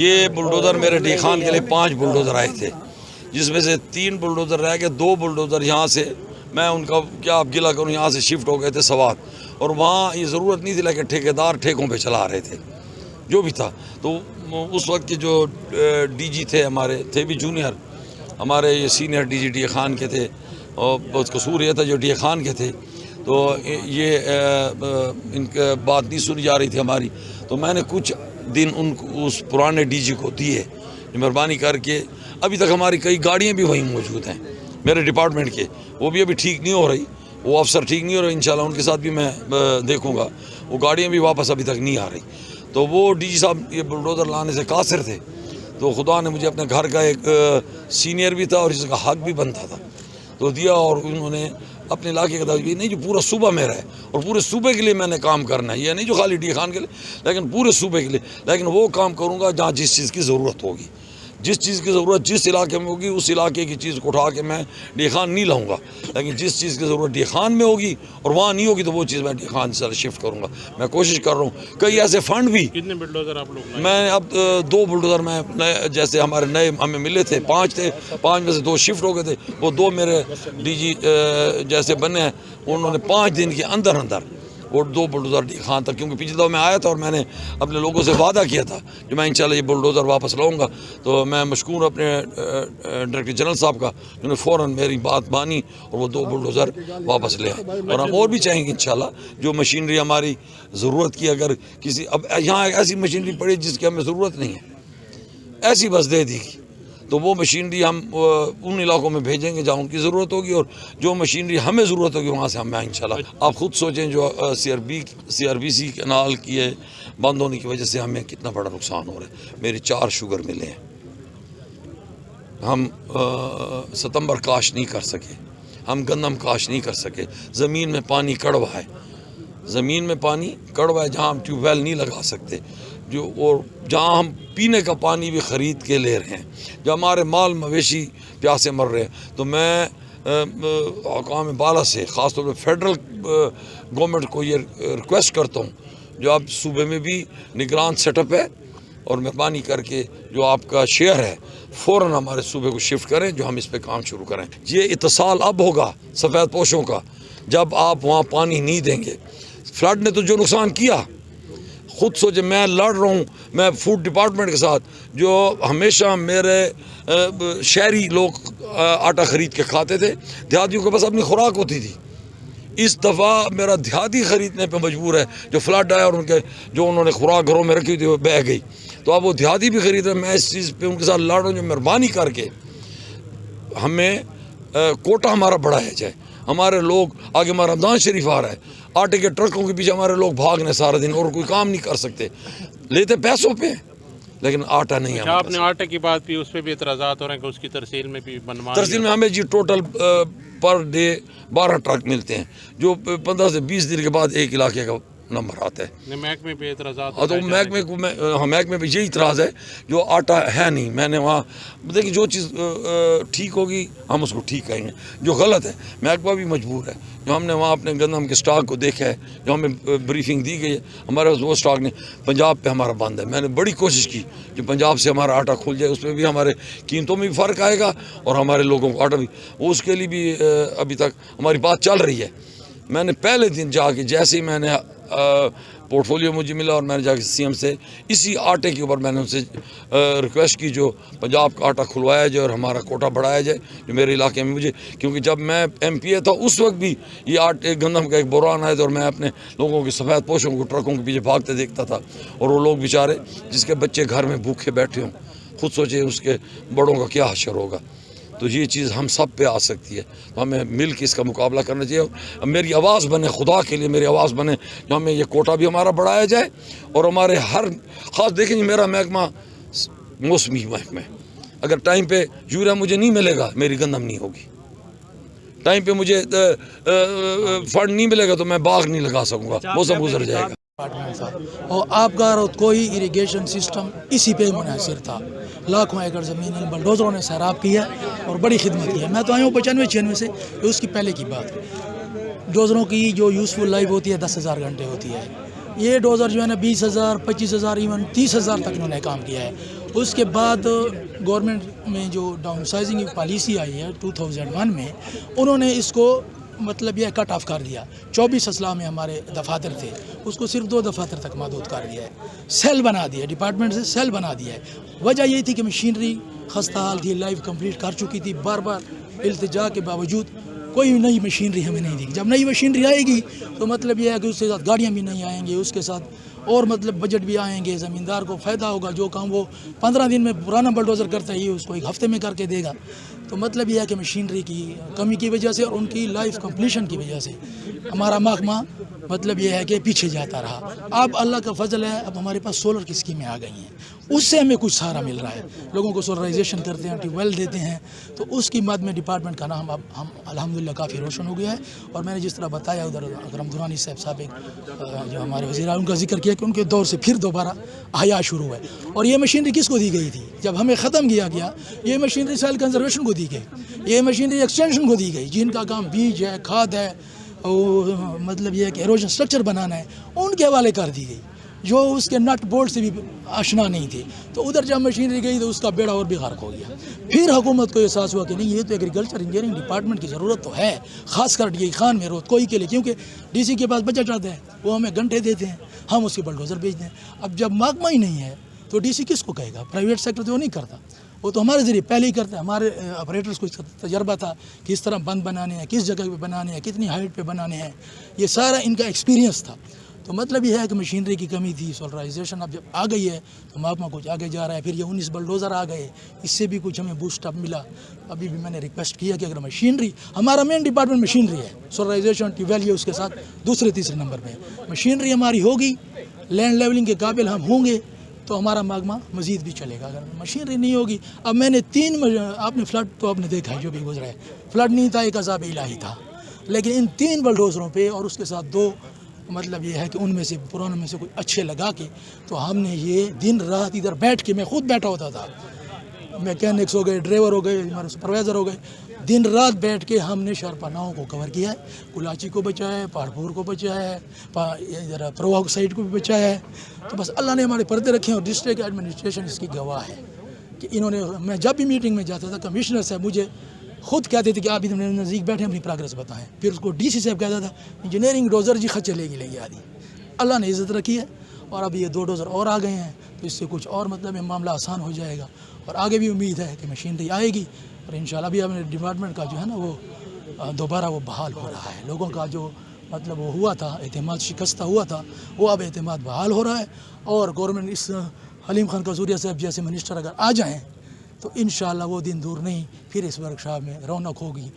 یہ بلڈوزر میرے ڈی خان کے لیے 5 بلڈوزر آئے تھے، جس میں سے 3 بلڈوزر رہ گئے، 2 بلڈوزر یہاں سے میں ان کا کیا اب گلا کروں، یہاں سے شفٹ ہو گئے تھے سوات، اور وہاں یہ ضرورت نہیں تھی، لیکن ٹھیکیدار ٹھیکوں پہ چلا رہے تھے جو بھی تھا۔ تو اس وقت کے جو ڈی جی تھے ہمارے، تھے بھی جونیئر، ہمارے یہ senior D G D Khan کے تھے، اور بہت قصور یہ تھا جو ڈی خان کے تھے، تو یہ ان کا بات نہیں سنی جا رہی تھی ہماری، تو میں نے کچھ دن اس پرانے ڈی جی کو دیے، مہربانی کر کے ابھی تک ہماری کئی گاڑیاں بھی وہیں موجود ہیں میرے ڈپارٹمنٹ کے، وہ بھی ابھی ٹھیک نہیں ہو رہی، وہ افسر ٹھیک نہیں ہو رہے، انشاءاللہ ان کے ساتھ بھی میں دیکھوں گا، وہ گاڑیاں بھی واپس ابھی تک نہیں آ رہی۔ تو وہ ڈی جی صاحب یہ بلڈوزر لانے سے قاصر تھے، تو خدا نے مجھے اپنے گھر کا ایک سینئر بھی تھا اور اس کا حق بھی بنتا تھا تو دیا، اور انہوں نے اپنے علاقے کا تجویز نہیں جو پورا صوبہ میرا ہے، اور پورے صوبے کے لیے میں نے کام کرنا ہے، یہ نہیں جو خالی ڈی خان کے لیے، لیکن پورے صوبے کے لیے، لیکن وہ کام کروں گا جہاں جس چیز کی ضرورت ہوگی، جس چیز کی ضرورت جس علاقے میں ہوگی اس علاقے کی چیز کو اٹھا کے میں ڈی خان نہیں لاؤں گا، لیکن جس چیز کی ضرورت ڈی خان میں ہوگی اور وہاں نہیں ہوگی تو وہ چیز میں ڈی خان سے شفٹ کروں گا۔ میں کوشش کر رہا ہوں، کئی ایسے فنڈ بھی، کتنے بلڈوزر آپ لوگ لائے؟ میں اب 2 بلڈوزر میں جیسے ہمارے نئے ہمیں ملے تھے 5 تھے، 5 میں سے 2 شفٹ ہو گئے تھے، وہ 2 میرے ڈی جی جیسے بنے ہیں، انہوں نے 5 دن کے اندر وہ 2 بلڈوزر ڈی خان تک، کیونکہ پچھلے دفعہ میں آیا تھا اور میں نے اپنے لوگوں سے وعدہ کیا تھا کہ میں انشاءاللہ یہ بلڈوزر واپس لاؤں گا، تو میں مشکور اپنے ڈائریکٹر جنرل صاحب کا، جنہوں نے فوراً میری بات مانی اور وہ 2 بلڈوزر واپس لے آئے، اور ہم اور بھی چاہیں گے انشاءاللہ جو مشینری ہماری ضرورت کی، اگر کسی اب یہاں ایسی مشینری پڑی جس کی ہمیں ضرورت نہیں ہے، ایسی بس دے دی گی، تو وہ مشینری ہم ان علاقوں میں بھیجیں گے جہاں ان کی ضرورت ہوگی، اور جو مشینری ہمیں ضرورت ہوگی وہاں سے ہم آئیں انشاءاللہ۔ آپ خود سوچیں جو C R B C canal کی بند ہونے کی وجہ سے ہمیں کتنا بڑا نقصان ہو رہا ہے۔ میری 4 شوگر ملے ہیں، ہم ستمبر کاشت نہیں کر سکے، ہم گندم کاشت نہیں کر سکے، زمین میں پانی کڑوا ہے، زمین میں پانی کڑوا ہے، جہاں ہم ٹیوب ویل نہیں لگا سکتے، اور جہاں ہم پینے کا پانی بھی خرید کے لے رہے ہیں، جو ہمارے مال مویشی پیاسے مر رہے ہیں۔ تو میں حکام بالا سے خاص طور پہ فیڈرل گورنمنٹ کو یہ ریکویسٹ کرتا ہوں، جو آپ صوبے میں بھی نگران سیٹ اپ ہے، اور مہربانی کر کے جو آپ کا شیئر ہے فوراً ہمارے صوبے کو شفٹ کریں، جو ہم اس پہ کام شروع کریں۔ یہ اتصال اب ہوگا سفید پوشوں کا جب آپ وہاں پانی نہیں دیں گے۔ فلڈ نے تو جو نقصان کیا، خود سوچے، میں لڑ رہا ہوں، میں فوڈ ڈپارٹمنٹ کے ساتھ، جو ہمیشہ میرے شہری لوگ آٹا خرید کے کھاتے تھے، دیہاتیوں کے پاس اپنی خوراک ہوتی تھی، اس دفعہ میرا دیہاتی خریدنے پہ مجبور ہے، جو فلڈ آیا اور ان کے جو انہوں نے خوراک گھروں میں رکھی تھی وہ بہہ گئی، تو اب وہ دیہاتی بھی خرید رہے ہیں۔ میں اس چیز پہ ان کے ساتھ لڑ رہا ہوں، جو مہربانی کر کے ہمیں کوٹا ہمارا بڑھایا جائے۔ ہمارے لوگ آگے ہمارا رمضان شریف آ رہا ہے، آٹے کے ٹرکوں کے پیچھے ہمارے لوگ بھاگ رہے سارا دن، اور کوئی کام نہیں کر سکتے، لیتے پیسوں پہ لیکن آٹا نہیں ہے۔ آپ نے آٹے کی بات کی، اس پہ بھی اعتراضات ہو رہے ہیں کہ اس کی ترسیل میں بھی بنوانا، ترسیل میں ہمیں جی ٹوٹل پر ڈے 12 ٹرک ملتے ہیں، جو 15 سے 20 دن کے بعد ایک علاقے کا نمبر آتا ہے۔ محکمے پہ اعتراضات، تو محکمے پہ یہی اعتراض ہے جو آٹا ہے نہیں۔ میں نے وہاں دیکھیں جو چیز ٹھیک ہوگی ہم اس کو ٹھیک کہیں گے، جو غلط ہے محکمہ بھی مجبور ہے۔ جو ہم نے وہاں اپنے گندم کے سٹاک کو دیکھا ہے، جو ہمیں بریفنگ دی گئی ہے، ہمارے وہ سٹاک نے پنجاب پہ ہمارا بند ہے۔ میں نے بڑی کوشش کی کہ پنجاب سے ہمارا آٹا کھل جائے، اس میں بھی ہمارے قیمتوں میں بھی فرق آئے گا اور ہمارے لوگوں کو آٹا بھی، اس کے لیے بھی ابھی تک ہماری بات چل رہی ہے۔ میں نے پہلے دن جا کے جیسے ہی میں نے پورٹ فولیو مجھے ملا اور میں نے جا کے سی ایم سے اسی آٹے کے اوپر میں نے ان سے ریکویسٹ کی جو پنجاب کا آٹا کھلوایا جائے اور ہمارا کوٹا بڑھایا جائے جو میرے علاقے میں مجھے، کیونکہ جب میں ایم پی اے تھا اس وقت بھی یہ آٹے گندم کا ایک بحران آیا تھا، اور میں اپنے لوگوں کے سفید پوشوں کو ٹرکوں کے پیچھے بھاگتے دیکھتا تھا، اور وہ لوگ بیچارے جس کے بچے گھر میں بھوکے بیٹھے ہوں، خود سوچیں اس کے بڑوں کا کیا حشر ہوگا۔ تو یہ چیز ہم سب پہ آ سکتی ہے، تو ہمیں مل کے اس کا مقابلہ کرنا چاہیے۔ اب میری آواز بنے، خدا کے لیے میری آواز بنے، جو ہمیں یہ کوٹا بھی ہمارا بڑھایا جائے، اور ہمارے ہر خاص دیکھیں جی میرا محکمہ موسمی محکمہ ہے، اگر ٹائم پہ یوریا مجھے نہیں ملے گا میری گندم نہیں ہوگی، ٹائم پہ مجھے فنڈ نہیں ملے گا تو میں باغ نہیں لگا سکوں گا، موسم گزر جائے گا۔ اور آپ کا کوئی اریگیشن سسٹم اسی پہ منحصر تھا، لاکھوں ایکڑ زمین ان بلڈوزروں نے سیراب کی ہے اور بڑی خدمت کی ہے۔ میں تو آیا ہوں 95-96 سے، اس کی پہلے کی بات ہے۔ ڈوزروں کی جو یوزفل لائف ہوتی ہے 10,000 گھنٹے ہوتی ہے، یہ ڈوزر جو ہے نا 20,000 25,000 ایون 30,000 تک انہوں نے کام کیا ہے، اس کے بعد گورنمنٹ میں جو ڈاؤن سائزنگ کی پالیسی آئی ہے 2001 میں، انہوں نے اس کو مطلب یہ کٹ آف کر دیا. 24 اضلاع میں ہمارے دفاتر تھے، اس کو صرف 2 دفاتر تک محدود کر دیا ہے. سیل بنا دیا، ڈپارٹمنٹ سے سیل بنا دیا ہے. وجہ یہ تھی کہ مشینری خستہ حال تھی، لائف کمپلیٹ کر چکی تھی. بار بار التجا کے باوجود کوئی نئی مشینری ہمیں نہیں دی. جب نئی مشینری آئے گی تو مطلب یہ ہے کہ اس کے ساتھ گاڑیاں بھی نہیں آئیں گی، اس کے ساتھ اور مطلب بجٹ بھی آئیں گے. زمیندار کو فائدہ ہوگا، جو کام وہ 15 دن میں پرانا بلڈوزر کرتا ہے یہ اس کو 1 ہفتے میں کر کے دے گا. تو مطلب یہ ہے کہ مشینری کی کمی کی وجہ سے اور ان کی لائف کمپلیشن کی وجہ سے ہمارا محکمہ مطلب یہ ہے کہ پیچھے جاتا رہا. اب اللہ کا فضل ہے، اب ہمارے پاس سولر کی اسکیمیں آ گئی ہیں، اس سے ہمیں کچھ سہارا مل رہا ہے. لوگوں کو سولرائزیشن کرتے ہیں، ٹیوب ویل دیتے ہیں، تو اس کی مد میں ڈپارٹمنٹ کا نام اب ہم الحمدللہ کافی روشن ہو گیا ہے. اور میں نے جس طرح بتایا ادھر اکرم درانی صاحب سابق جو ہمارے وزیر اعظم کا ذکر کیا کہ ان کے دور سے پھر دوبارہ احیا شروع ہے. اور یہ مشینری کس کو دی گئی تھی؟ جب ہمیں ختم کیا گیا یہ مشینری سائل کنزرویشن کو دی گئی، یہ مشینری ایکسٹینشن کو دی گئی، جن کا کام بیج ہے، کھاد ہے، مطلب یہ ہے کہ ایروجن سٹرکچر بنانا ہے، ان کے حوالے کر دی گئی، جو اس کے نٹ بولٹ سے بھی آشنا نہیں تھے. تو ادھر جب مشینری گئی تو اس کا بیڑا اور بھی غرق ہو گیا. پھر حکومت کو احساس ہوا کہ نہیں، یہ تو ایگریکلچر انجینئرنگ ڈپارٹمنٹ کی ضرورت تو ہے، خاص کر ڈی خان میں روتکوئی کے لیے، کیونکہ ڈی سی کے پاس بجٹ آتا ہے، وہ ہمیں گھنٹے دیتے ہیں، ہم اس کے بلڈوزر بھیجتے ہیں. اب جب محکمہ ہی نہیں ہے تو ڈی سی کس کو کہے گا؟ پرائیویٹ سیکٹر تو وہ نہیں کرتا، وہ تو ہمارے ذریعے پہلے ہی کرتا ہے. ہمارے آپریٹرس کو تجربہ تھا کس طرح بند بنانے ہیں، کس جگہ پہ بنانے ہیں، کتنی ہائٹ پہ بنانے ہیں، یہ سارا ان کا ایکسپیرینس تھا. تو مطلب یہ ہے کہ مشینری کی کمی تھی. سولرائزیشن اب جب آ گئی ہے تو محکمہ کچھ آگے جا رہا ہے. پھر یہ 19 بلڈوزر آ گئے، اس سے بھی کچھ ہمیں بوسٹ اپ ملا. ابھی بھی میں نے ریکویسٹ کیا کہ اگر مشینری، ہمارا مین ڈپارٹمنٹ مشینری ہے، سولرائزیشن ٹیوب ویل یہ اس کے ساتھ دوسرے تیسرے نمبر پہ. مشینری ہماری ہوگی، لینڈ لیولنگ کے قابل ہم ہوں گے تو ہمارا محکمہ مزید بھی چلے گا. اگر مشینری نہیں ہوگی، اب میں نے 3 آپ نے فلڈ تو آپ نے دیکھا ہے جو بھی گزرا ہے، فلڈ نہیں تھا، ایک عذاب الہی تھا. لیکن ان 3 بلڈوزروں پہ اور اس کے ساتھ 2 مطلب یہ ہے کہ ان میں سے پرانوں میں سے کچھ اچھے لگا کے تو ہم نے یہ دن رات ادھر بیٹھ کے، میں خود بیٹھا ہوتا تھا، میکینکس ہو گئے، ڈرائیور ہو گئے، ہمارے سپروائزر ہو گئے، دن رات بیٹھ کے ہم نے شارپا ناؤں کو کور کیا ہے. کلاچی کو بچایا ہے، پہاڑپور کو بچایا ہے، ادھر پروگ سائڈ کو بھی بچایا ہے. تو بس اللہ نے ہمارے پردے رکھے ہیں اور ڈسٹرکٹ ایڈمنسٹریشن اس کی گواہ ہے کہ انہوں نے، میں جب بھی میٹنگ میں جاتا تھا کمشنر صاحب مجھے خود کہتے تھے کہ آپ ادھر نزدیک بیٹھے اپنی پروگرس بتائیں. پھر اس کو ڈی سی صاحب کہتا تھا انجینئرنگ ڈوزر جی خط چلے گی لے گی آدھی. اللہ نے عزت رکھی ہے اور اب یہ 2 ڈوزر اور آ گئے ہیں تو اس سے کچھ اور مطلب معاملہ آسان ہو جائے گا. اور آگے بھی امید ہے کہ مشینری آئے گی اور انشاءاللہ بھی ہمیں ڈپارٹمنٹ کا جو ہے نا وہ دوبارہ وہ بحال ہو رہا ہے. لوگوں کا جو مطلب وہ ہوا تھا، اعتماد شکستہ ہوا تھا، وہ اب اعتماد بحال ہو رہا ہے. اور گورنمنٹ اس حلیم خان قصوریہ صاحب جیسے منسٹر اگر آ جائیں تو انشاءاللہ وہ دن دور نہیں، پھر اس ورکشاپ میں رونق ہوگی.